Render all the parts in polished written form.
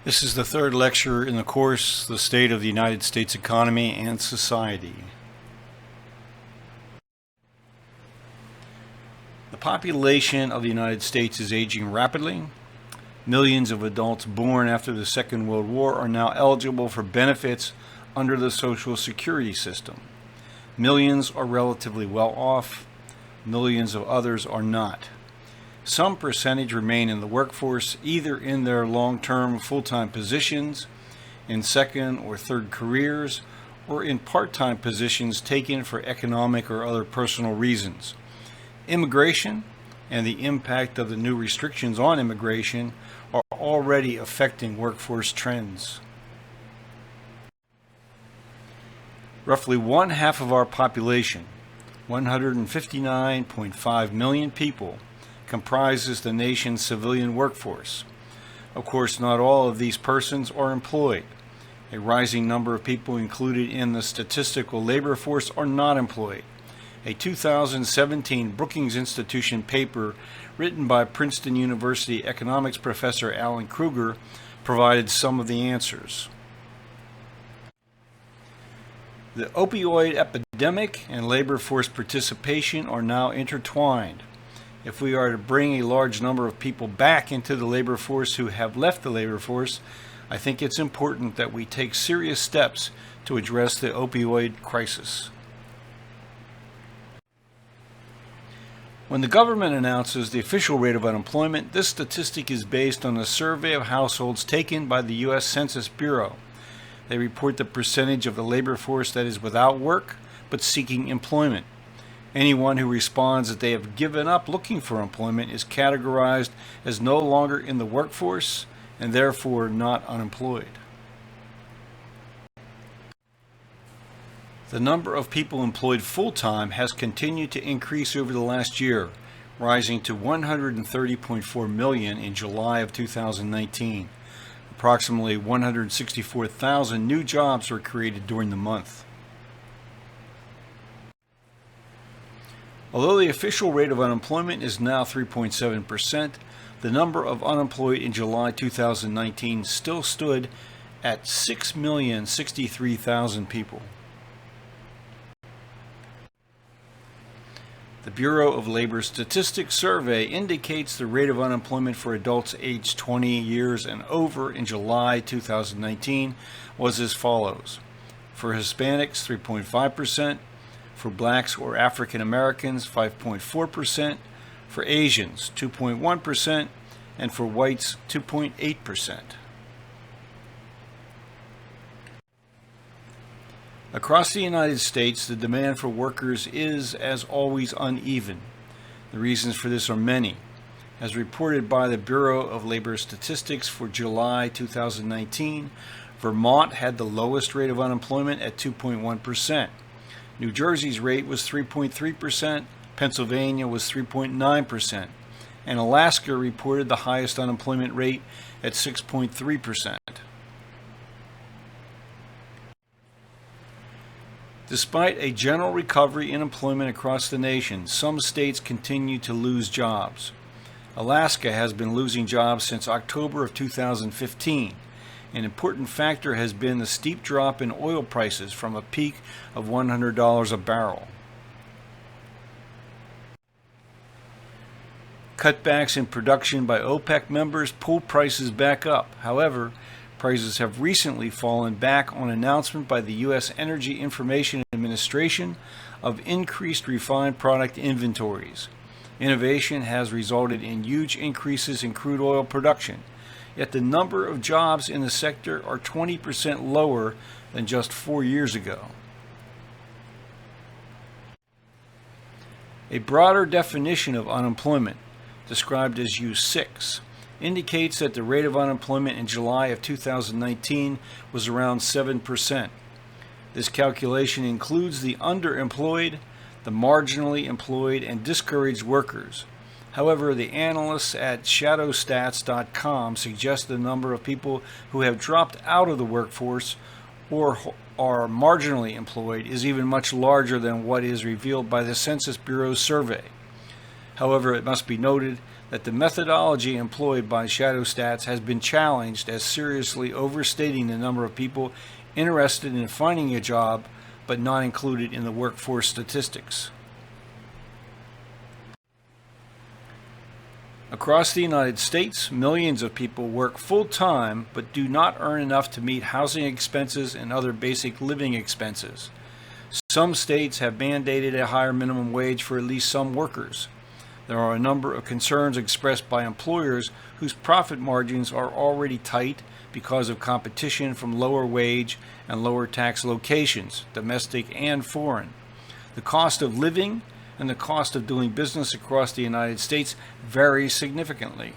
This is the third lecture in the course, The State of the United States Economy and Society. The population of the United States is aging rapidly. Millions of adults born after the Second World War are now eligible for benefits under the Social Security system. Millions are relatively well off. Millions of others are not. Some percentage remain in the workforce, either in their long-term full-time positions, in second or third careers, or in part-time positions taken for economic or other personal reasons. Immigration and the impact of the new restrictions on immigration are already affecting workforce trends. Roughly one half of our population, 159.5 million people, comprises the nation's civilian workforce. Of course, not all of these persons are employed. A rising number of people included in the statistical labor force are not employed. A 2017 Brookings Institution paper written by Princeton University economics professor Alan Krueger provided some of the answers. The opioid epidemic and labor force participation are now intertwined. If we are to bring a large number of people back into the labor force who have left the labor force, I think it's important that we take serious steps to address the opioid crisis. When the government announces the official rate of unemployment, this statistic is based on a survey of households taken by the U.S. Census Bureau. They report the percentage of the labor force that is without work but seeking employment. Anyone who responds that they have given up looking for employment is categorized as no longer in the workforce and therefore not unemployed. The number of people employed full-time has continued to increase over the last year, rising to 130.4 million in July of 2019. Approximately 164,000 new jobs were created during the month. Although the official rate of unemployment is now 3.7%, the number of unemployed in July 2019 still stood at 6,063,000 people. The Bureau of Labor Statistics survey indicates the rate of unemployment for adults aged 20 years and over in July 2019 was as follows. For Hispanics, 3.5%. For blacks or African Americans, 5.4%, for Asians, 2.1%, and for whites, 2.8%. Across the United States, the demand for workers is, as always, uneven. The reasons for this are many. As reported by the Bureau of Labor Statistics for July 2019, Vermont had the lowest rate of unemployment at 2.1%. New Jersey's rate was 3.3%, Pennsylvania was 3.9%, and Alaska reported the highest unemployment rate at 6.3%. Despite a general recovery in employment across the nation, some states continue to lose jobs. Alaska has been losing jobs since October of 2015. An important factor has been the steep drop in oil prices from a peak of $100 a barrel. Cutbacks in production by OPEC members pulled prices back up. However, prices have recently fallen back on announcement by the U.S. Energy Information Administration of increased refined product inventories. Innovation has resulted in huge increases in crude oil production. Yet the number of jobs in the sector are 20% lower than just 4 years ago. A broader definition of unemployment, described as U6, indicates that the rate of unemployment in July of 2019 was around 7%. This calculation includes the underemployed, the marginally employed, and discouraged workers. However, the analysts at shadowstats.com suggest the number of people who have dropped out of the workforce or are marginally employed is even much larger than what is revealed by the Census Bureau's survey. However, it must be noted that the methodology employed by Shadow Stats has been challenged as seriously overstating the number of people interested in finding a job but not included in the workforce statistics. Across the United States, millions of people work full-time but do not earn enough to meet housing expenses and other basic living expenses. Some states have mandated a higher minimum wage for at least some workers. There are a number of concerns expressed by employers whose profit margins are already tight because of competition from lower wage and lower tax locations, domestic and foreign. The cost of living and the cost of doing business across the United States varies significantly.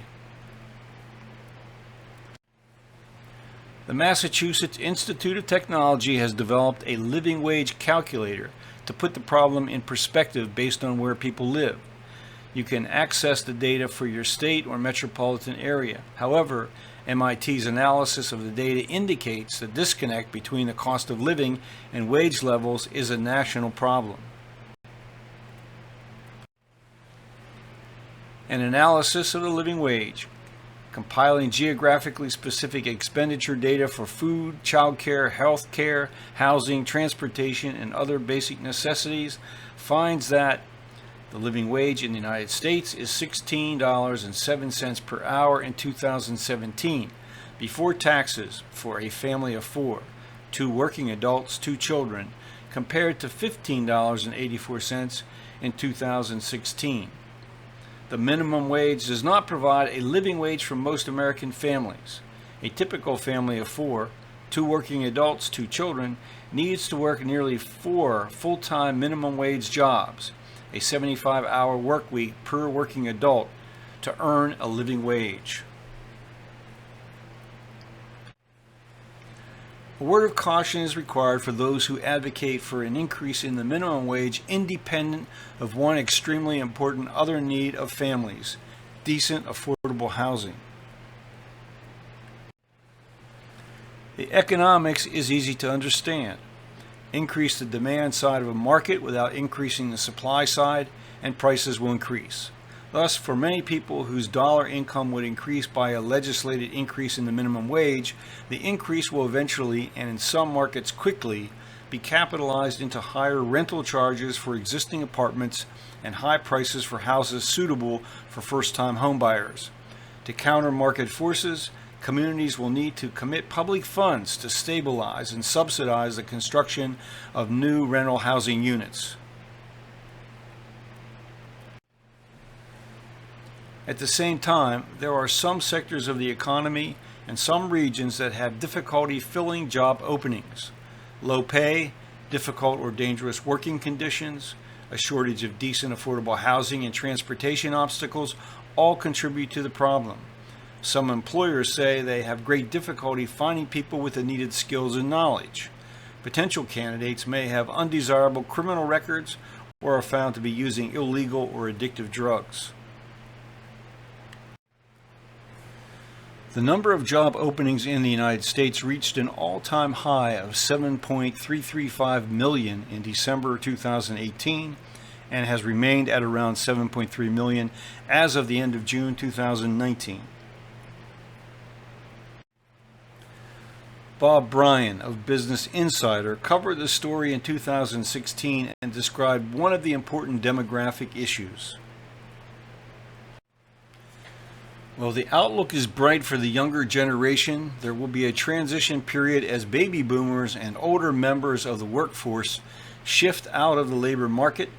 The Massachusetts Institute of Technology has developed a living wage calculator to put the problem in perspective based on where people live. You can access the data for your state or metropolitan area. However, MIT's analysis of the data indicates the disconnect between the cost of living and wage levels is a national problem. An analysis of the living wage, compiling geographically specific expenditure data for food, childcare, health care, housing, transportation, and other basic necessities, finds that the living wage in the United States is $16.07 per hour in 2017, before taxes for a family of 4, 2 working adults, 2 children, compared to $15.84 in 2016. The minimum wage does not provide a living wage for most American families. A typical family of 4, 2 working adults, 2 children, needs to work nearly 4 full-time minimum wage jobs, a 75-hour work week per working adult, to earn a living wage. A word of caution is required for those who advocate for an increase in the minimum wage independent of one extremely important other need of families: decent, affordable housing. The economics is easy to understand. Increase the demand side of a market without increasing the supply side, and prices will increase. Thus, for many people whose dollar income would increase by a legislated increase in the minimum wage, the increase will eventually, and in some markets quickly, be capitalized into higher rental charges for existing apartments and high prices for houses suitable for first-time homebuyers. To counter market forces, communities will need to commit public funds to stabilize and subsidize the construction of new rental housing units. At the same time, there are some sectors of the economy and some regions that have difficulty filling job openings. Low pay, difficult or dangerous working conditions, a shortage of decent affordable housing, and transportation obstacles all contribute to the problem. Some employers say they have great difficulty finding people with the needed skills and knowledge. Potential candidates may have undesirable criminal records or are found to be using illegal or addictive drugs. The number of job openings in the United States reached an all-time high of 7.335 million in December 2018 and has remained at around 7.3 million as of the end of June 2019. Bob Bryan of Business Insider covered the story in 2016 and described one of the important demographic issues. Well, the outlook is bright for the younger generation. There will be a transition period as baby boomers and older members of the workforce shift out of the labor market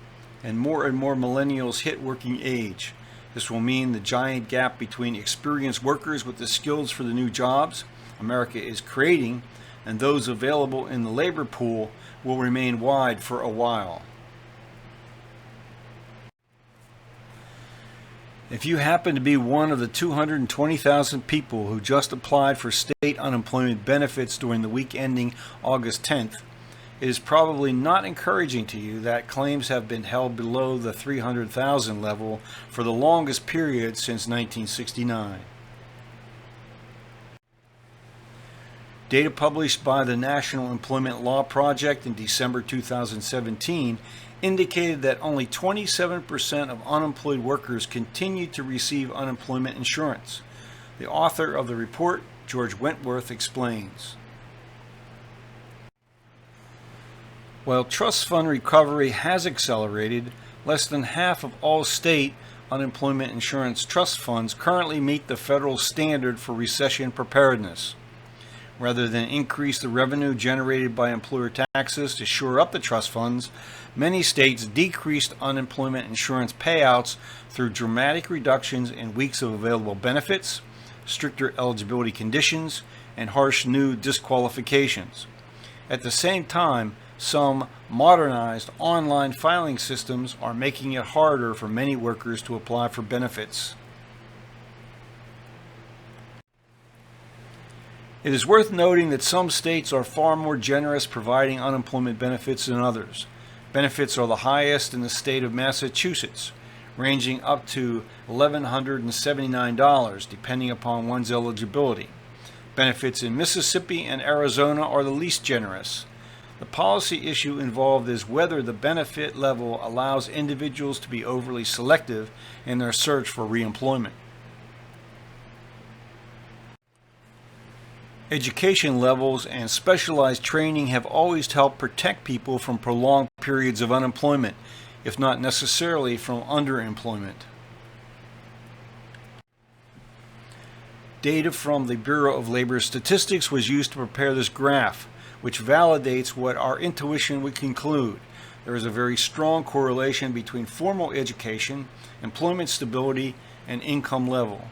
and more millennials hit working age. This will mean the giant gap between experienced workers with the skills for the new jobs America is creating and those available in the labor pool will remain wide for a while. If you happen to be one of the 220,000 people who just applied for state unemployment benefits during the week ending August 10th, it is probably not encouraging to you that claims have been held below the 300,000 level for the longest period since 1969. Data published by the National Employment Law Project in December 2017 indicated that only 27% of unemployed workers continue to receive unemployment insurance. The author of the report, George Wentworth, explains. While trust fund recovery has accelerated, less than half of all state unemployment insurance trust funds currently meet the federal standard for recession preparedness. Rather than increase the revenue generated by employer taxes to shore up the trust funds, many states decreased unemployment insurance payouts through dramatic reductions in weeks of available benefits, stricter eligibility conditions, and harsh new disqualifications. At the same time, some modernized online filing systems are making it harder for many workers to apply for benefits. It is worth noting that some states are far more generous providing unemployment benefits than others. Benefits are the highest in the state of Massachusetts, ranging up to $1,179 depending upon one's eligibility. Benefits in Mississippi and Arizona are the least generous. The policy issue involved is whether the benefit level allows individuals to be overly selective in their search for reemployment. Education levels and specialized training have always helped protect people from prolonged periods of unemployment, if not necessarily from underemployment. Data from the Bureau of Labor Statistics was used to prepare this graph, which validates what our intuition would conclude. There is a very strong correlation between formal education, employment stability, and income level.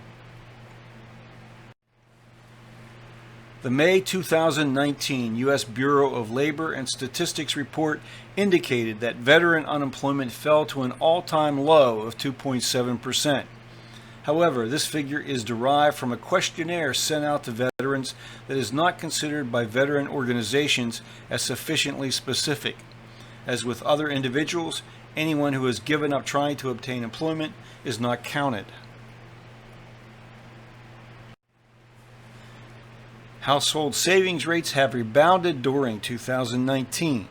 The May 2019 U.S. Bureau of Labor and Statistics report indicated that veteran unemployment fell to an all-time low of 2.7%. However, this figure is derived from a questionnaire sent out to veterans that is not considered by veteran organizations as sufficiently specific. As with other individuals, anyone who has given up trying to obtain employment is not counted. Household savings rates have rebounded during 2019.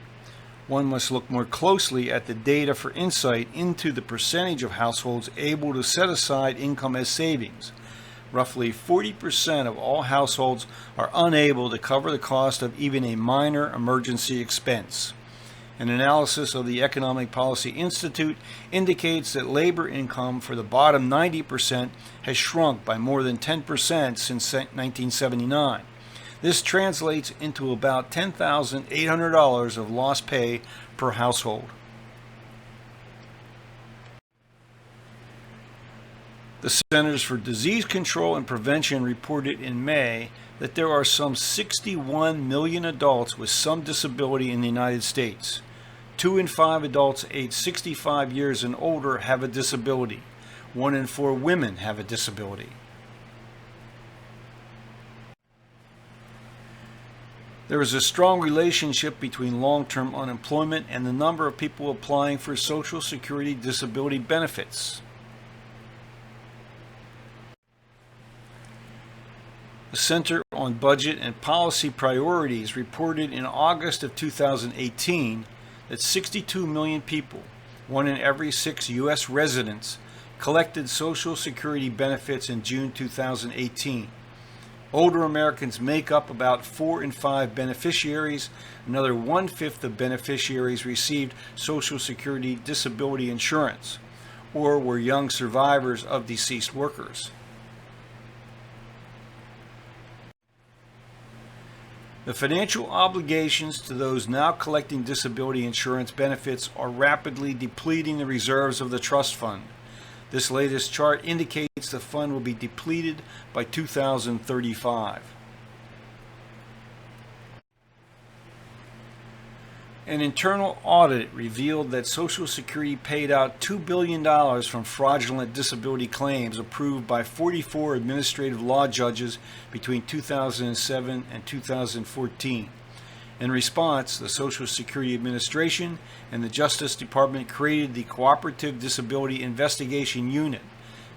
One must look more closely at the data for insight into the percentage of households able to set aside income as savings. Roughly 40% of all households are unable to cover the cost of even a minor emergency expense. An analysis of the Economic Policy Institute indicates that labor income for the bottom 90% has shrunk by more than 10% since 1979. This translates into about $10,800 of lost pay per household. The Centers for Disease Control and Prevention reported in May that there are some 61 million adults with some disability in the United States. 2 in 5 adults aged 65 years and older have a disability. 1 in 4 women have a disability. There is a strong relationship between long-term unemployment and the number of people applying for Social Security disability benefits. The Center on Budget and Policy Priorities reported in August of 2018 that 62 million people, 1 in every 6 U.S. residents, collected Social Security benefits in June 2018. Older Americans make up about 4 in 5 beneficiaries. Another 1/5 of beneficiaries received Social Security disability insurance or were young survivors of deceased workers. The financial obligations to those now collecting disability insurance benefits are rapidly depleting the reserves of the trust fund. This latest chart indicates the fund will be depleted by 2035. An internal audit revealed that Social Security paid out $2 billion from fraudulent disability claims approved by 44 administrative law judges between 2007 and 2014. In response, the Social Security Administration and the Justice Department created the Cooperative Disability Investigation Unit,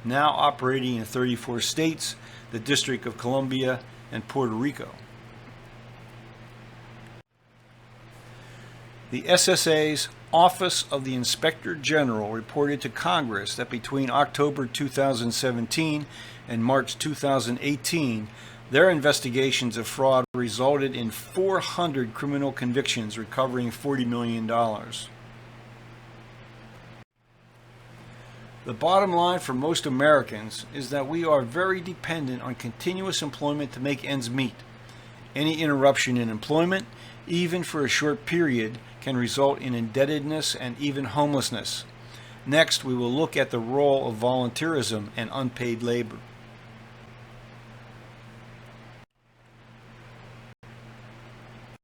now operating in 34 states, the District of Columbia, and Puerto Rico. The SSA's Office of the Inspector General reported to Congress that between October 2017 and March 2018, their investigations of fraud resulted in 400 criminal convictions, recovering $40 million. The bottom line for most Americans is that we are very dependent on continuous employment to make ends meet. Any interruption in employment, even for a short period, can result in indebtedness and even homelessness. Next, we will look at the role of volunteerism and unpaid labor.